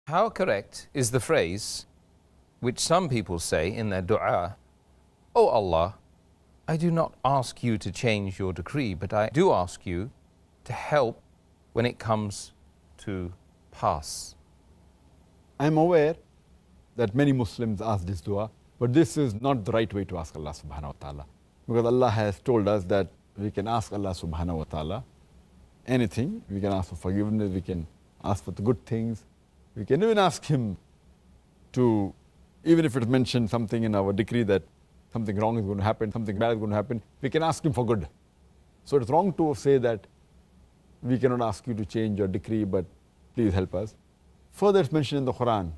How correct is the phrase which some people say in their dua, "Oh Allah, I do not ask you to change your decree, but I do ask you to help when it comes to pass"? I am aware that many Muslims ask this dua, but this is not the right way to ask Allah subhanahu wa ta'ala. Because Allah has told us that we can ask Allah subhanahu wa ta'ala anything. We can ask for forgiveness, we can ask for the good things. We can even ask Him to, even if it mentioned something in our decree that something wrong is going to happen, something bad is going to happen, we can ask Him for good. So it's wrong to say that we cannot ask you to change your decree, but please help us. Further, it's mentioned in the Quran,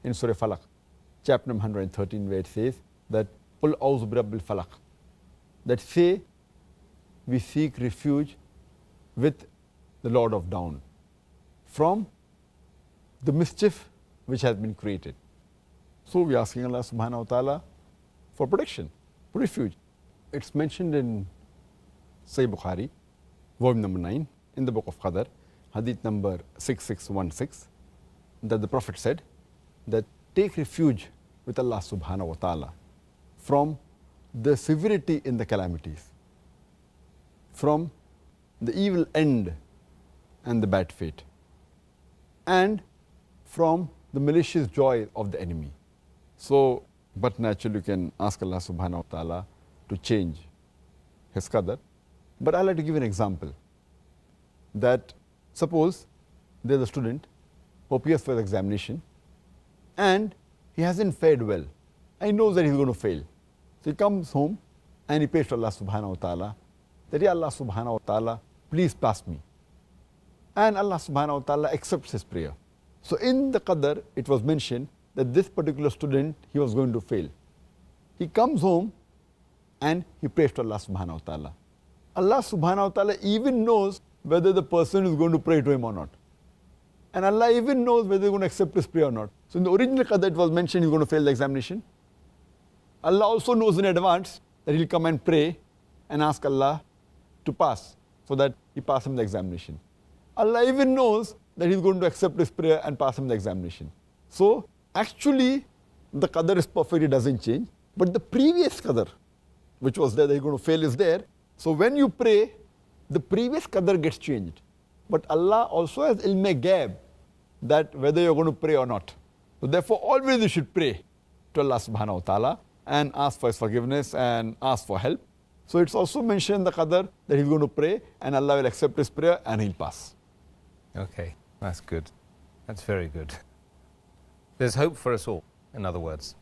in Surah Falaq, chapter number 113, where it says that قُلْ أَعُوذُ بِرَبِّ الْفَلَقِ, that say, we seek refuge with the Lord of Dawn from the mischief which has been created. So we are asking Allah subhanahu wa ta'ala for protection, for refuge. It's mentioned in Sahih Bukhari, volume number 9, in the book of Qadr, hadith number 6616, that the Prophet said that take refuge with Allah subhanahu wa ta'ala from the severity in the calamities, from the evil end and the bad fate, and from the malicious joy of the enemy. So, but naturally you can ask Allah subhanahu wa ta'ala to change His qadr. But I'd like to give an example, that suppose there's a student who appears for the examination and he hasn't fared well. And he knows that he's going to fail. So he comes home and he prays to Allah subhanahu wa ta'ala that, Ya Allah subhanahu wa ta'ala, please pass me. And Allah subhanahu wa ta'ala accepts his prayer. So in the qadr, it was mentioned that this particular student, he was going to fail. He comes home and he prays to Allah subhanahu wa ta'ala. Allah subhanahu wa ta'ala even knows whether the person is going to pray to him or not. And Allah even knows whether he's going to accept his prayer or not. So in the original qadr, it was mentioned he's going to fail the examination. Allah also knows in advance that he'll come and pray and ask Allah to pass, so that he passes him the examination. Allah even knows that he's going to accept his prayer and pass him the examination. So actually the qadr is perfect, it doesn't change. But the previous qadr, which was there that he's going to fail, is there. So when you pray, the previous qadr gets changed. But Allah also has ilm ghaib, that whether you're going to pray or not. So therefore always you should pray to Allah subhanahu wa ta'ala and ask for His forgiveness and ask for help. So it's also mentioned in the qadr that he's going to pray and Allah will accept his prayer and he'll pass. Okay, that's good. That's very good. There's hope for us all, in other words.